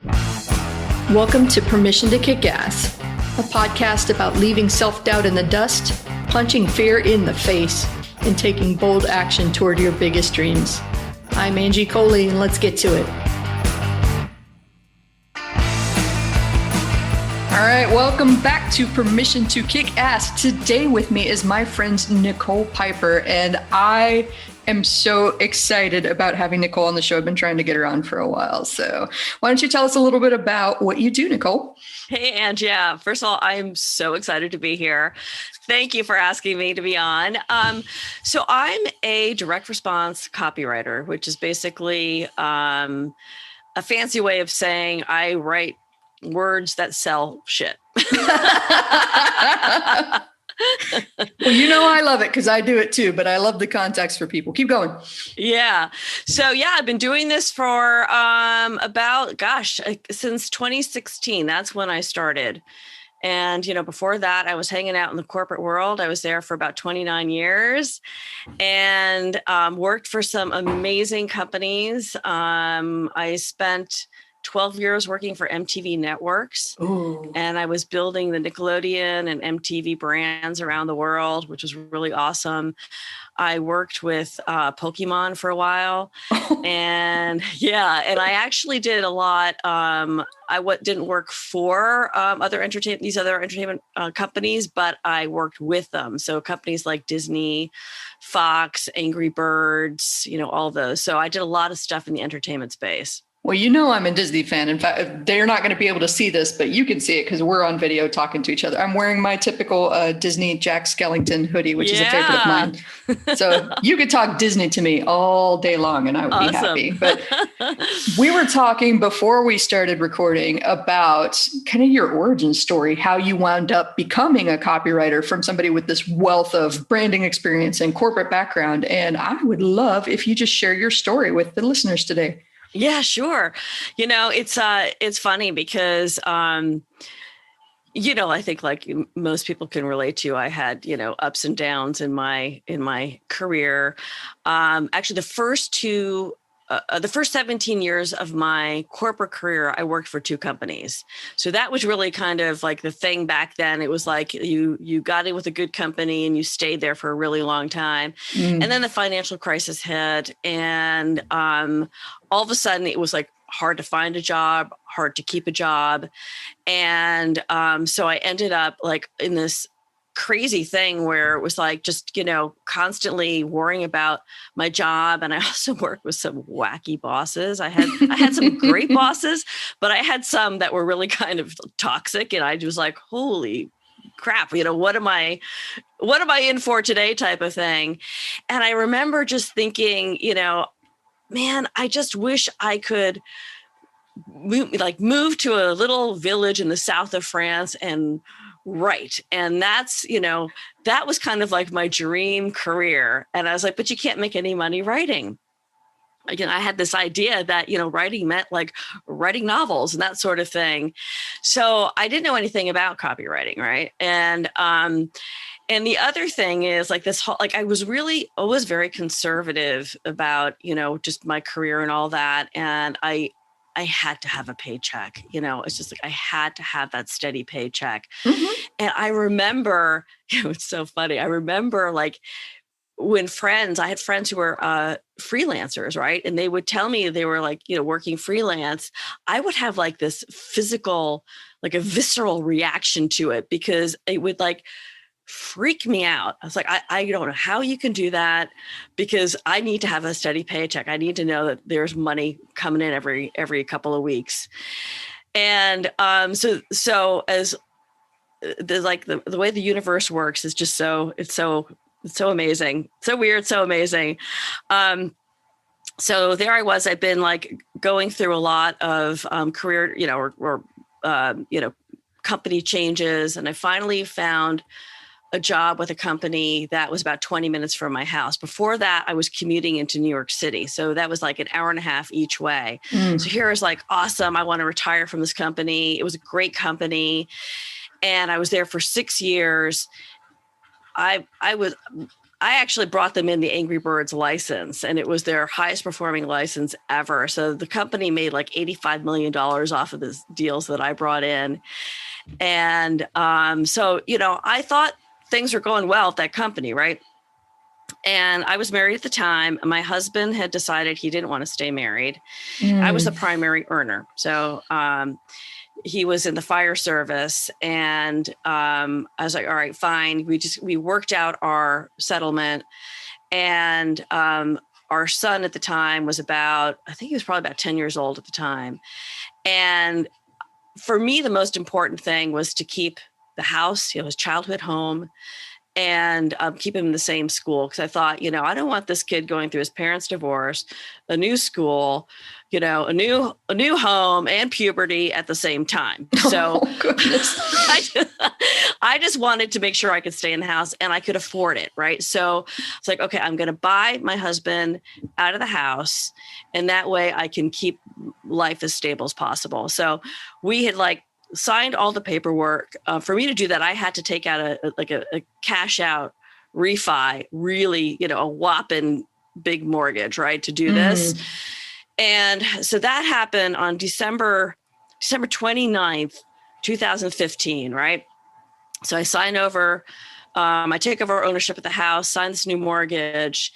Welcome to Permission to Kick Ass, a podcast about leaving self-doubt in the dust, punching fear in the face, and taking bold action toward your biggest dreams. I'm Angie Coley, and let's get to it. All right, welcome back to Permission to Kick Ass. Today with me is my friend Nicole Piper, and I am so excited about having Nicole on the show. I've been trying to get her on for a while. So why don't you tell us a little bit about what you do, Nicole? Hey, Angie. Yeah, first of all, I'm so excited to be here. Thank you for asking me to be on. So I'm a direct response copywriter, which is basically a fancy way of saying I write words that sell shit. Well, you know, I love it because I do it too, but I love the context for people. Keep going. Yeah. So I've been doing this for since 2016. That's when I started. And, before that, I was hanging out in the corporate world. I was there for about 29 years and worked for some amazing companies. I spent 12 years working for MTV Networks. Ooh. And I was building the Nickelodeon and MTV brands around the world, which was really awesome. I worked with Pokemon for a while. And I actually did a lot. Didn't work for these other entertainment companies, but I worked with them. So companies like Disney, Fox, Angry Birds, all those. So I did a lot of stuff in the entertainment space. Well, I'm a Disney fan. In fact, they're not going to be able to see this, but you can see it because we're on video talking to each other. I'm wearing my typical Disney Jack Skellington hoodie, which is a favorite of mine. So you could talk Disney to me all day long and I would be happy. But we were talking before we started recording about kind of your origin story, how you wound up becoming a copywriter from somebody with this wealth of branding experience and corporate background. And I would love if you just share your story with the listeners today. Yeah, sure. It's funny because, I think like most people can relate to, I had, ups and downs in my career. Actually, the first 17 years of my corporate career, I worked for two companies. So that was really kind of like the thing back then. It was like you got in with a good company and you stayed there for a really long time. And then the financial crisis hit and all of a sudden it was like hard to find a job, hard to keep a job. And so I ended up like in this crazy thing where it was like just constantly worrying about my job. And I also worked with some wacky bosses. I had some great bosses, but I had some that were really kind of toxic, and I was like, holy crap, what am I in for today type of thing. And I remember just thinking, man, I just wish I could move to a little village in the south of France and write. And that's, that was kind of like my dream career. And I was like, but you can't make any money writing. Again, I had this idea that, writing meant like writing novels and that sort of thing. So I didn't know anything about copywriting. Right. And the other thing is like this whole, like I was really always very conservative about, just my career and all that. And I had to have a paycheck, it's just like, I had to have that steady paycheck. Mm-hmm. And I remember, it's so funny. I remember like when I had friends who were freelancers, right? And they would tell me they were like, working freelance. I would have like this physical, like a visceral reaction to it because it would like freak me out. I was like, I don't know how you can do that because I need to have a steady paycheck. I need to know that there's money coming in every couple of weeks. And so as the like the way the universe works is just it's so amazing, so weird, so amazing. So there I was. I've been like going through a lot of career, or company changes, and I finally found a job with a company that was about 20 minutes from my house. Before that, I was commuting into New York City. So that was like an hour and a half each way. So here I was like, awesome. I want to retire from this company. It was a great company. And I was there for 6 years. I was I actually brought them in the Angry Birds license, and it was their highest performing license ever. So the company made like $85 million off of the deals that I brought in. And so, I thought things were going well at that company, right? And I was married at the time. My husband had decided he didn't want to stay married. I was the primary earner. So he was in the fire service, and I was like, all right, fine. We worked out our settlement, and our son at the time was I think he was probably about 10 years old at the time. And for me, the most important thing was to keep the house, his childhood home, and keep him in the same school. Because I thought, I don't want this kid going through his parents' divorce, a new school, a new home, and puberty at the same time. So I just wanted to make sure I could stay in the house and I could afford it, right? So it's like, okay, I'm going to buy my husband out of the house, and that way I can keep life as stable as possible. So we had signed all the paperwork. For me to do that, I had to take out a cash out refi, really, a whopping big mortgage, right, to do this. And so that happened on December 29th, 2015, right? So I sign over, I take over ownership of the house, sign this new mortgage,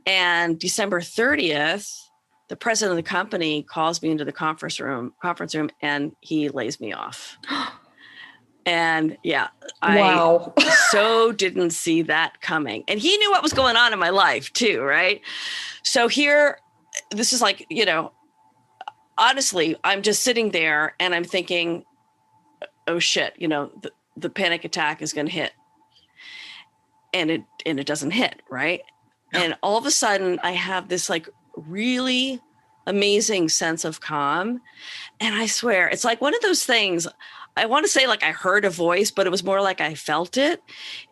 and December 30th, the president of the company calls me into the conference room, and he lays me off. And I so didn't see that coming. And he knew what was going on in my life too, right? So here, this is honestly, I'm just sitting there and I'm thinking, oh shit, the panic attack is going to hit. And it doesn't hit, right? And all of a sudden I have this really amazing sense of calm. And I swear, it's like one of those things, I want to say I heard a voice, but it was more like I felt it.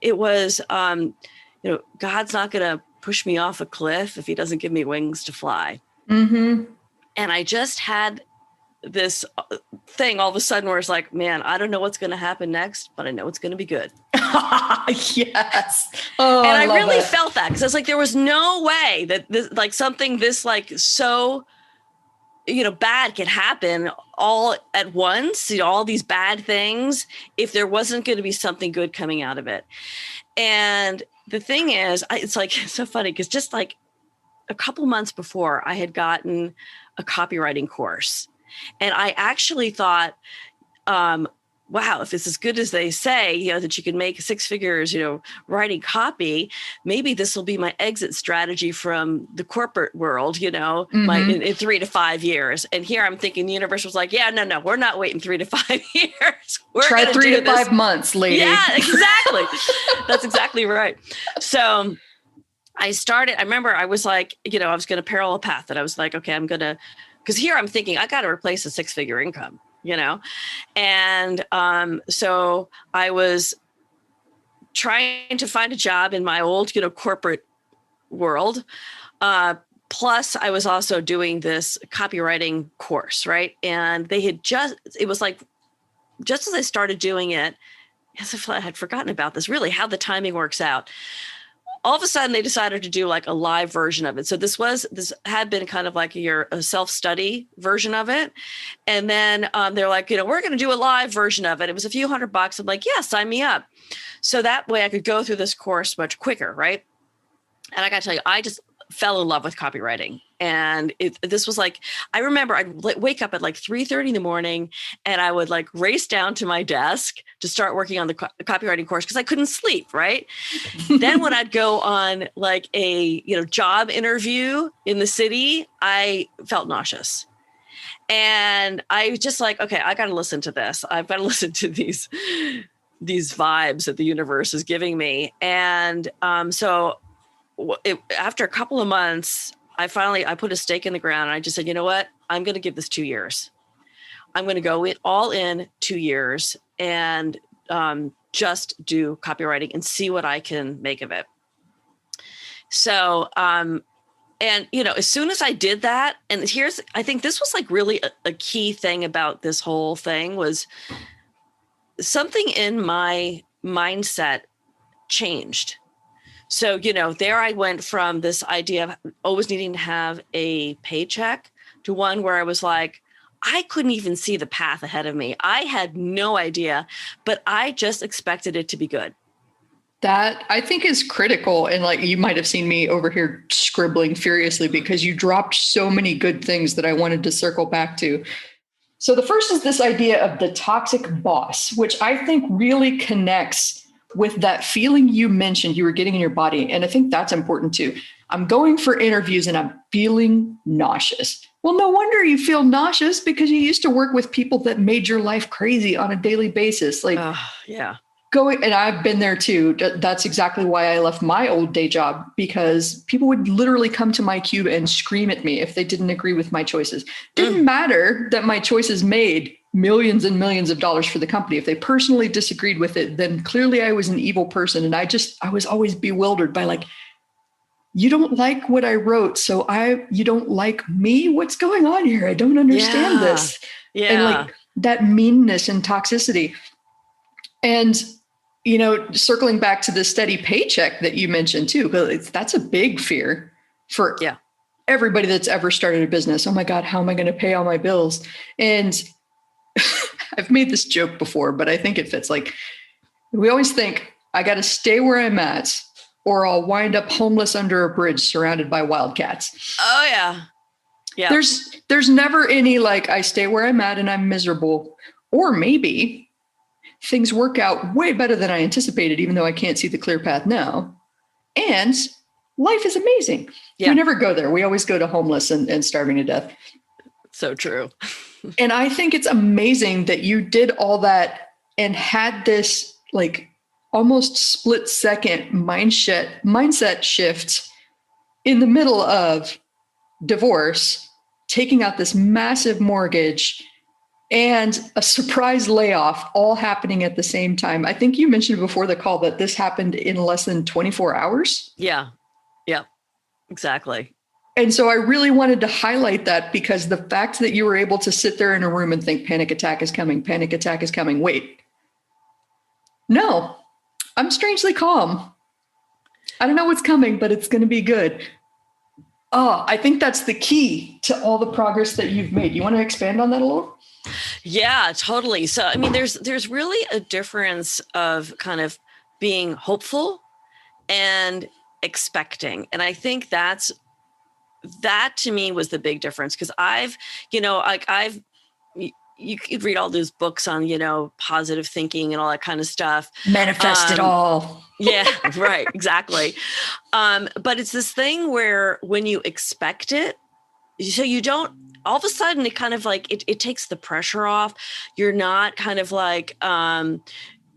It was, God's not going to push me off a cliff if he doesn't give me wings to fly. Mm-hmm. And I just had this thing all of a sudden where it's like, man, I don't know what's going to happen next, but I know it's going to be good. Yes. Oh, and I really felt that, because I was like, there was no way that this, something this so, bad could happen all at once, all these bad things, if there wasn't going to be something good coming out of it. And the thing is, it's so funny, because just a couple months before, I had gotten a copywriting course. And I actually thought, wow, if it's as good as they say, that you can make 6 figures, writing copy, maybe this will be my exit strategy from the corporate world, in 3 to 5 years. And here I'm thinking the universe was like, yeah, no, we're not waiting 3 to 5 years. We're try 3 to 5 months, lady. Yeah, exactly. That's exactly right. So I remember I was I was going to parallel path that I was like, okay, because here I'm thinking I got to replace a 6-figure income, and so I was trying to find a job in my old, corporate world. Plus I was also doing this copywriting course, right? And it was just as I started doing it, as if I had forgotten about this, really how the timing works out. All of a sudden they decided to do a live version of it. So this had been kind of a self-study version of it. And then they're like, we're going to do a live version of it. It was a few $100. I'm like, yeah, sign me up. So that way I could go through this course much quicker. Right. And I got to tell you, I just fell in love with copywriting. And this was I remember I'd wake up at 3:30 in the morning, and I would race down to my desk to start working on the copywriting course, because I couldn't sleep. Right. Then when I'd go on a, job interview in the city, I felt nauseous. And I was just okay, I got to listen to this. I've got to listen to these vibes that the universe is giving me. And so after a couple of months, I put a stake in the ground, and I just said, you know what? I'm going to give this 2 years. I'm going to go all in 2 years and just do copywriting and see what I can make of it. So, and as soon as I did that, and I think this was really a key thing about this whole thing, was something in my mindset changed. So, there I went from this idea of always needing to have a paycheck to one where I was like, I couldn't even see the path ahead of me. I had no idea, but I just expected it to be good. That I think is critical. And like, you might have seen me over here scribbling furiously because you dropped so many good things that I wanted to circle back to. So the first is this idea of the toxic boss, which I think really connects with that feeling you mentioned you were getting in your body. And I think that's important too. I'm going for interviews and I'm feeling nauseous. Well, no wonder you feel nauseous because you used to work with people that made your life crazy on a daily basis. Like, yeah. Going, and I've been there too. That's exactly why I left my old day job, because people would literally come to my cube and scream at me if they didn't agree with my choices. Didn't matter that my choices made millions and millions of dollars for the company. If they personally disagreed with it, then clearly I was an evil person. And I was always bewildered by like, you don't like what I wrote. So you don't like me? What's going on here? I don't understand this. Yeah. And like that meanness and toxicity. And circling back to the steady paycheck that you mentioned too, that's a big fear for everybody that's ever started a business. Oh my God, how am I going to pay all my bills? And I've made this joke before, but I think it fits. Like, we always think I got to stay where I'm at or I'll wind up homeless under a bridge surrounded by wildcats. Oh yeah. Yeah. There's never any like I stay where I'm at and I'm miserable, or maybe things work out way better than I anticipated, even though I can't see the clear path now. And life is amazing. Yeah. We never go there. We always go to homeless and starving to death. So true. And I think it's amazing that you did all that and had this like almost split second mindset shift in the middle of divorce, taking out this massive mortgage and a surprise layoff all happening at the same time. I think you mentioned before the call that this happened in less than 24 hours. Yeah. Yeah, exactly. And so I really wanted to highlight that, because the fact that you were able to sit there in a room and think panic attack is coming. Wait, no, I'm strangely calm. I don't know what's coming, but it's going to be good. Oh, I think that's the key to all the progress that you've made. You want to expand on that a little? Yeah, totally. So, I mean, there's really a difference of kind of being hopeful and expecting. And I think that to me was the big difference, because you could read all those books on, positive thinking and all that kind of stuff. Manifest it all. Yeah, right. Exactly. But it's this thing where when you expect it, so you don't, all of a sudden it kind of like, it takes the pressure off. You're not kind of like,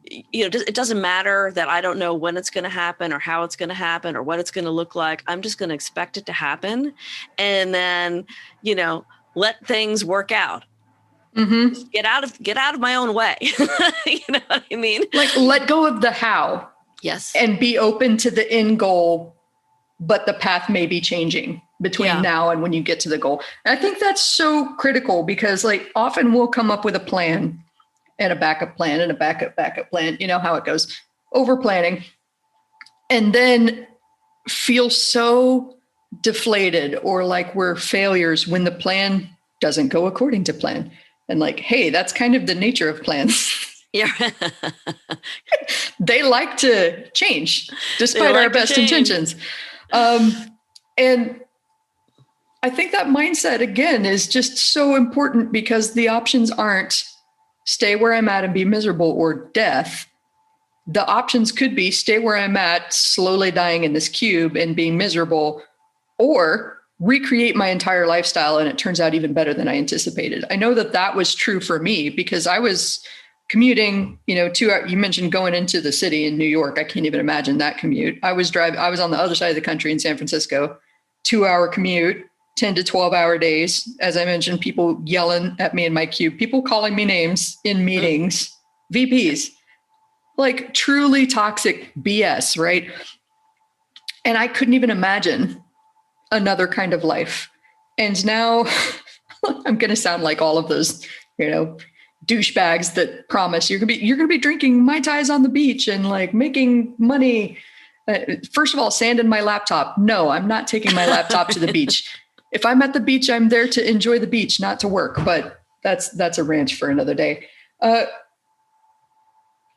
it doesn't matter that I don't know when it's going to happen or how it's going to happen or what it's going to look like. I'm just going to expect it to happen. And then, let things work out. Mm-hmm. Get out of my own way. You know what I mean? Like, let go of the how. Yes. And be open to the end goal, but the path may be changing between now and when you get to the goal. And I think that's so critical, because like often we'll come up with a plan and a backup plan and a backup plan. You know how it goes, over planning, and then feel so deflated or like we're failures when the plan doesn't go according to plan. And like, hey, that's kind of the nature of plans. Yeah. They like to change despite our best intentions. And I think that mindset, again, is just so important, because the options aren't stay where I'm at and be miserable or death. The options could be stay where I'm at, slowly dying in this cube and being miserable, or recreate my entire lifestyle and it turns out even better than I anticipated. I know that was true for me, because I was commuting, 2 hours. You mentioned going into the city in New York. I can't even imagine that commute. I was on the other side of the country in San Francisco, 2-hour commute, 10 to 12-hour days. As I mentioned, people yelling at me in my cube, people calling me names in meetings, VPs, like truly toxic BS, right? And I couldn't even imagine another kind of life. And now I'm going to sound like all of those, douchebags that promise you're going to be drinking Mai Tais on the beach and like making money First of all, sand in my laptop. No, I'm not taking my laptop to the beach. If I'm at the beach, I'm there to enjoy the beach, not to work. But that's a rant for another day.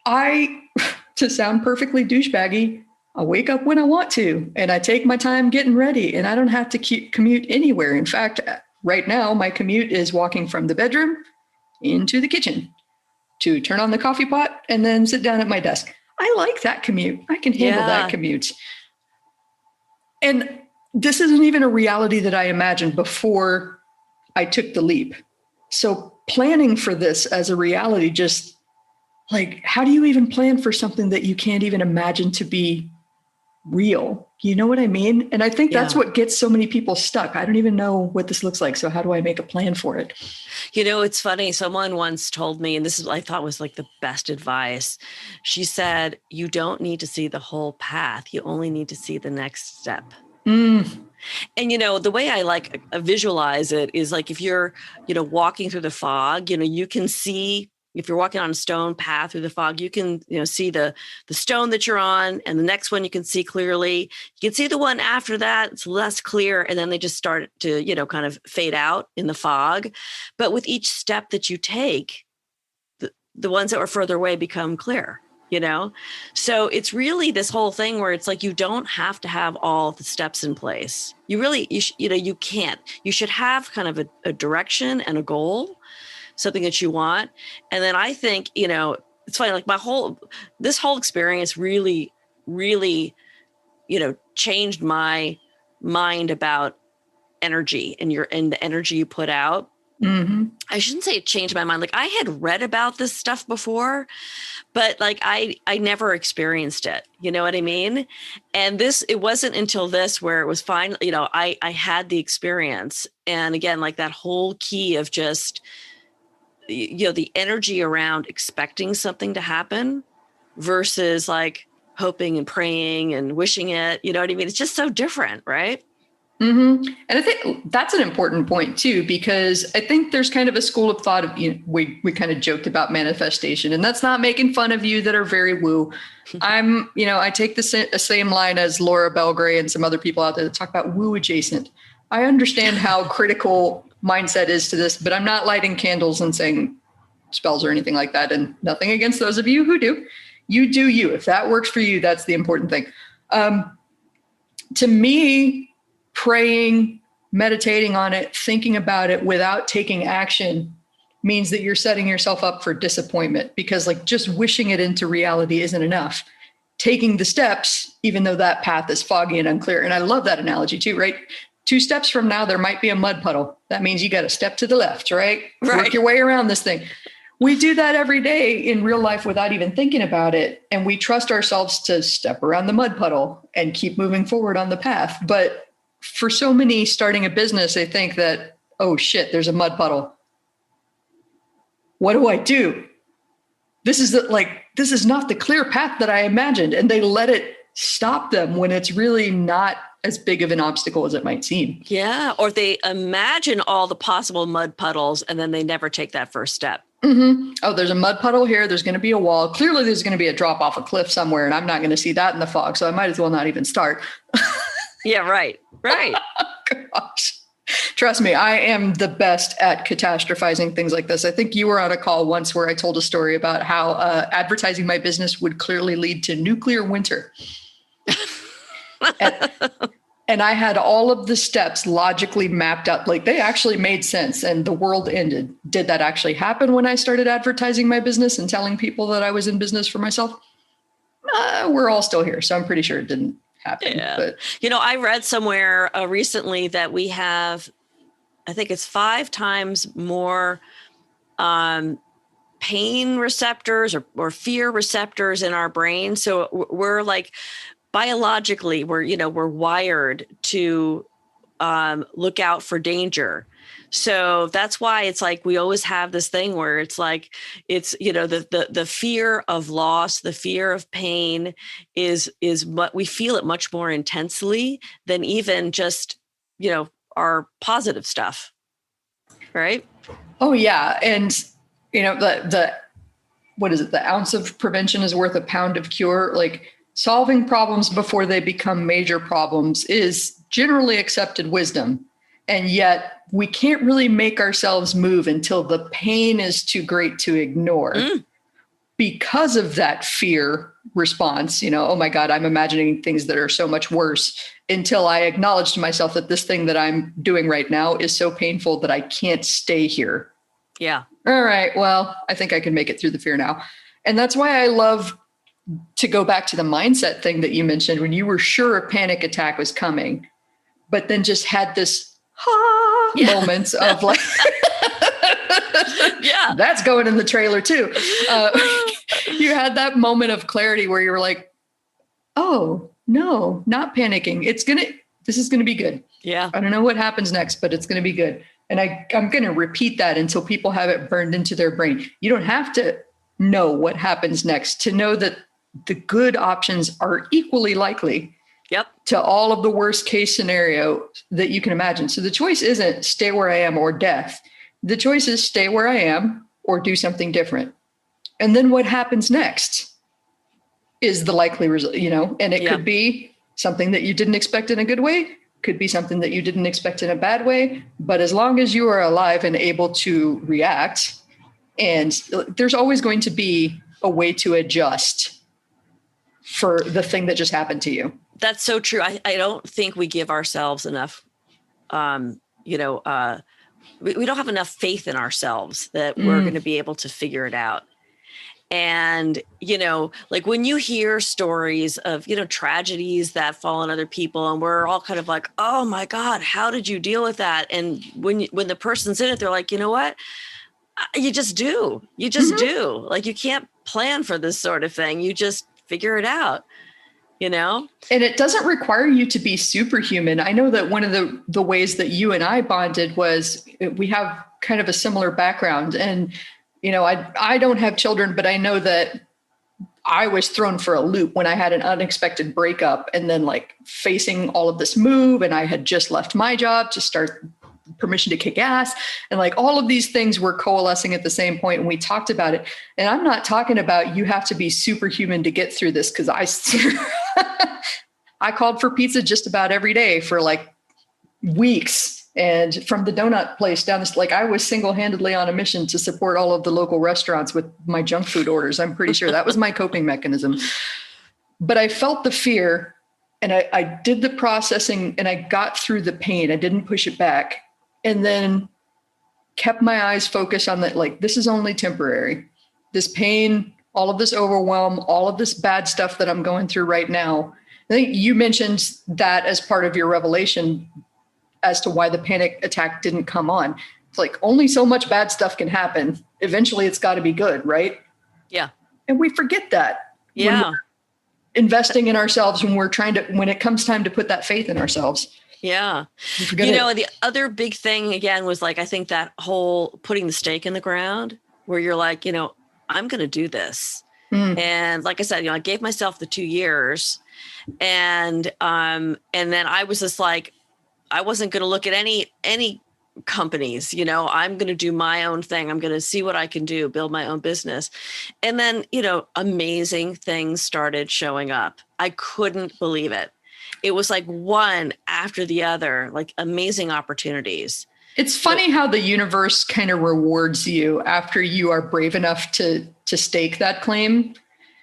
To sound perfectly douchebaggy, I wake up when I want to, and I take my time getting ready, and I don't have to commute anywhere. In fact, right now, my commute is walking from the bedroom into the kitchen to turn on the coffee pot and then sit down at my desk. I like that commute. I can handle that commute. And this isn't even a reality that I imagined before I took the leap. So planning for this as a reality, just like, how do you even plan for something that you can't even imagine to be real? You know what I mean? And I think that's what gets so many people stuck. I don't even know what this looks like. So how do I make a plan for it? You know, it's funny. Someone once told me, and this is, I thought was like the best advice. She said, you don't need to see the whole path. You only need to see the next step. And, you know, the way I like visualize it is like, if you're, you know, walking through the fog, you know, you can see, if you're walking on a stone path through the fog, you can, you know, see the stone that you're on, and the next one you can see clearly. You can see the one after that, it's less clear, and then they just start to, you know, kind of fade out in the fog. But with each step that you take, the ones that were further away become clear, you know? So it's really this whole thing where it's like, you don't have to have all the steps in place. You really, you know, you can't. You should have kind of a direction and a goal, something that you want. And then I think, you know, it's funny, like this whole experience really, really, you know, changed my mind about energy and the energy you put out. I shouldn't say it changed my mind. Like, I had read about this stuff before, but like, I never experienced it. You know what I mean? And it wasn't until this where it was fine. You know, I had the experience. And again, like that whole key of just, you know, the energy around expecting something to happen versus like hoping and praying and wishing it, you know what I mean? It's just so different, right? And I think that's an important point too, because I think there's kind of a school of thought of, you know, we kind of joked about manifestation, and that's not making fun of you that are very woo. You know, I take the same line as Laura Belgray and some other people out there that talk about woo adjacent. I understand how critical mindset is to this, but I'm not lighting candles and saying spells or anything like that. And nothing against those of you who do. You do you. If that works for you, that's the important thing. To me, praying, meditating on it, thinking about it without taking action means that you're setting yourself up for disappointment, because like just wishing it into reality isn't enough. Taking the steps, even though that path is foggy and unclear. And I love that analogy too, right? 2 steps from now, there might be a mud puddle. That means you got to step to the left, right? Work your way around this thing. We do that every day in real life without even thinking about it. And we trust ourselves to step around the mud puddle and keep moving forward on the path. But for so many starting a business, they think that, oh shit, there's a mud puddle. What do I do? This is not the clear path that I imagined. And they let it stop them when it's really not as big of an obstacle as it might seem. Yeah. Or they imagine all the possible mud puddles and then they never take that first step. Oh, there's a mud puddle here. There's going to be a wall. Clearly there's going to be a drop off a cliff somewhere, and I'm not going to see that in the fog. So I might as well not even start. Yeah, right. Gosh. Trust me, I am the best at catastrophizing things like this. I think you were on a call once where I told a story about how advertising my business would clearly lead to nuclear winter. And I had all of the steps logically mapped out. Like, they actually made sense and the world ended. Did that actually happen when I started advertising my business and telling people that I was in business for myself? We're all still here. So I'm pretty sure it didn't happen. Yeah. But you know, I read somewhere recently that we have, I think it's 5 times more pain receptors or fear receptors in our brain. So we're like, biologically, we're wired to look out for danger. So that's why it's like we always have this thing where it's like, it's, you know, the fear of loss, the fear of pain is what we feel it much more intensely than even just, you know, our positive stuff. Right. Oh yeah. And you know, the what is it? The ounce of prevention is worth a pound of cure. Like, solving problems before they become major problems is generally accepted wisdom. And yet we can't really make ourselves move until the pain is too great to ignore. Because of that fear response, oh my God, I'm imagining things that are so much worse, until I acknowledge to myself that this thing that I'm doing right now is so painful that I can't stay here. Yeah. All right, well, I think I can make it through the fear now. And that's why I love to go back to the mindset thing that you mentioned, when you were sure a panic attack was coming, but then just had this moments of like, yeah, that's going in the trailer too. You had that moment of clarity where you were like, oh no, not panicking. This is going to be good. Yeah. I don't know what happens next, but it's going to be good. And I'm going to repeat that until people have it burned into their brain. You don't have to know what happens next to know that the good options are equally likely to all of the worst case scenario that you can imagine. So the choice isn't stay where I am or death. The choice is stay where I am or do something different. And then what happens next is the likely result, and it could be something that you didn't expect in a good way, could be something that you didn't expect in a bad way. But as long as you are alive and able to react, and there's always going to be a way to adjust for the thing that just happened to you. That's so true. I don't think we give ourselves enough, we don't have enough faith in ourselves that we're going to be able to figure it out. And, like when you hear stories of, tragedies that fall on other people, and we're all kind of like, oh my God, how did you deal with that? And when the person's in it, they're like, you know what? You just do. You just do. Like, you can't plan for this sort of thing. You just figure it out, And it doesn't require you to be superhuman. I know that one of the ways that you and I bonded was we have kind of a similar background. And, I don't have children, but I know that I was thrown for a loop when I had an unexpected breakup, and then like facing all of this move, and I had just left my job to start permission to kick ass. And like all of these things were coalescing at the same point, and we talked about it. And I'm not talking about you have to be superhuman to get through this, because I called for pizza just about every day for like weeks. And from the donut place down this, like I was single-handedly on a mission to support all of the local restaurants with my junk food orders. I'm pretty sure that was my coping mechanism. But I felt the fear, and I did the processing, and I got through the pain. I didn't push it back, and then kept my eyes focused on that. Like, this is only temporary. This pain, all of this overwhelm, all of this bad stuff that I'm going through right now. I think you mentioned that as part of your revelation as to why the panic attack didn't come on. It's like only so much bad stuff can happen. Eventually it's got to be good, right? Yeah. And we forget that. Yeah. When we're investing in ourselves, when it comes time to put that faith in ourselves. Yeah. The other big thing again was like, I think that whole putting the stake in the ground where you're like, I'm going to do this. And like I said, I gave myself the 2 years, and then I was just like, I wasn't going to look at any companies, I'm going to do my own thing. I'm going to see what I can do, build my own business. And then, amazing things started showing up. I couldn't believe it. It was like one after the other, like amazing opportunities. It's funny how the universe kind of rewards you after you are brave enough to stake that claim.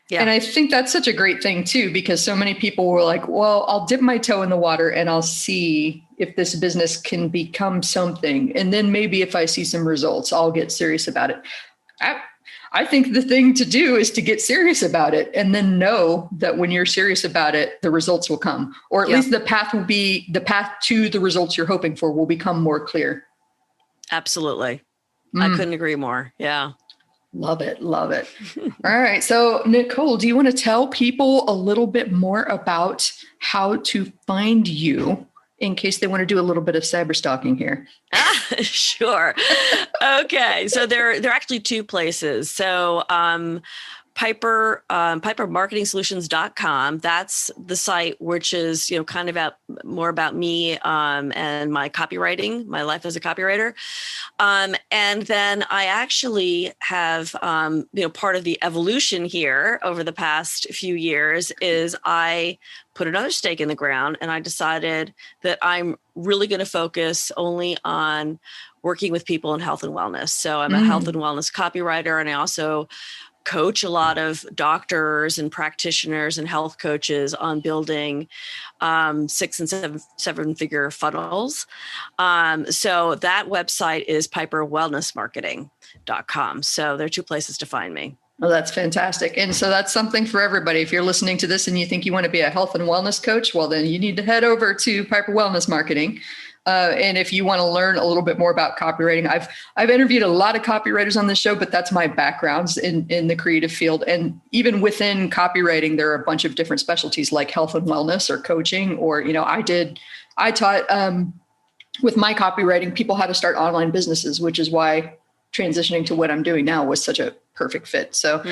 Yeah. And I think that's such a great thing too, because so many people were like, well, I'll dip my toe in the water and I'll see if this business can become something. And then maybe if I see some results, I'll get serious about it. I think the thing to do is to get serious about it, and then know that when you're serious about it, the results will come, or at least the path to the results you're hoping for will become more clear. Absolutely. I couldn't agree more. Yeah. Love it. Love it. All right. So Nicole, do you want to tell people a little bit more about how to find you in case they want to do a little bit of cyber stalking here? Sure. Okay. So there are actually two places. So PiperMarketingSolutions.com. That's the site, which is, kind of more about me and my copywriting, my life as a copywriter. And then I actually have, part of the evolution here over the past few years is I put another stake in the ground, and I decided that I'm really going to focus only on working with people in health and wellness. So I'm a health and wellness copywriter, and I also coach a lot of doctors and practitioners and health coaches on building 6 and 7 figure funnels. So that website is piperwellnessmarketing.com. So there are 2 places to find me. Oh, that's fantastic. And so that's something for everybody. If you're listening to this and you think you want to be a health and wellness coach, well, then you need to head over to Piper Wellness Marketing. And if you want to learn a little bit more about copywriting, I've interviewed a lot of copywriters on this show, but that's my background in the creative field. And even within copywriting, there are a bunch of different specialties like health and wellness or coaching, or, I taught with my copywriting people how to start online businesses, which is why transitioning to what I'm doing now was such a perfect fit. So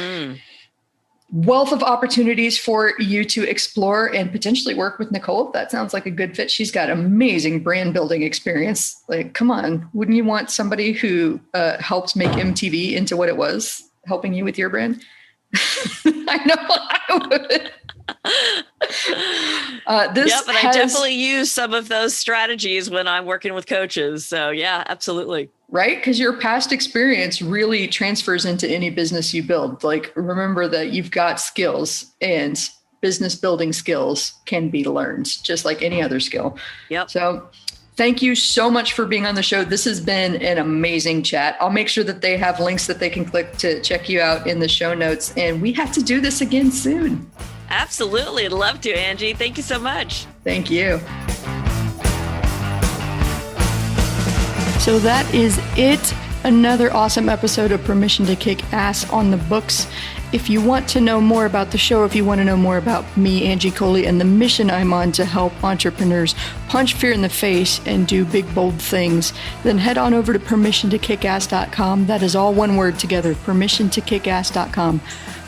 wealth of opportunities for you to explore and potentially work with Nicole. That sounds like a good fit. She's got amazing brand building experience. Like, come on, wouldn't you want somebody who helped make MTV into what it was, helping you with your brand? I know I would. But I definitely use some of those strategies when I'm working with coaches. So yeah, absolutely. Right? Because your past experience really transfers into any business you build. Like, remember that you've got skills, and business building skills can be learned just like any other skill. Yep. So thank you so much for being on the show. This has been an amazing chat. I'll make sure that they have links that they can click to check you out in the show notes. And we have to do this again soon. Absolutely. I'd love to, Angie. Thank you so much. Thank you. So that is it. Another awesome episode of Permission to Kick Ass on the books. If you want to know more about the show, if you want to know more about me, Angie Coley, and the mission I'm on to help entrepreneurs punch fear in the face and do big, bold things, then head on over to permissiontokickass.com. That is all one word together, permissiontokickass.com.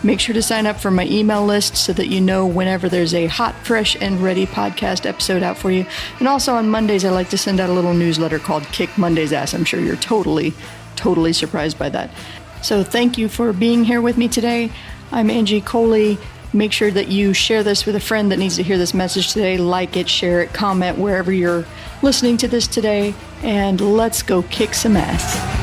Make sure to sign up for my email list so that you know whenever there's a hot, fresh, and ready podcast episode out for you. And also on Mondays, I like to send out a little newsletter called Kick Monday's Ass. I'm sure you're totally surprised by that. So thank you for being here with me today. I'm Angie Coley. Make sure that you share this with a friend that needs to hear this message today. Like it, share it, comment wherever you're listening to this today. And let's go kick some ass.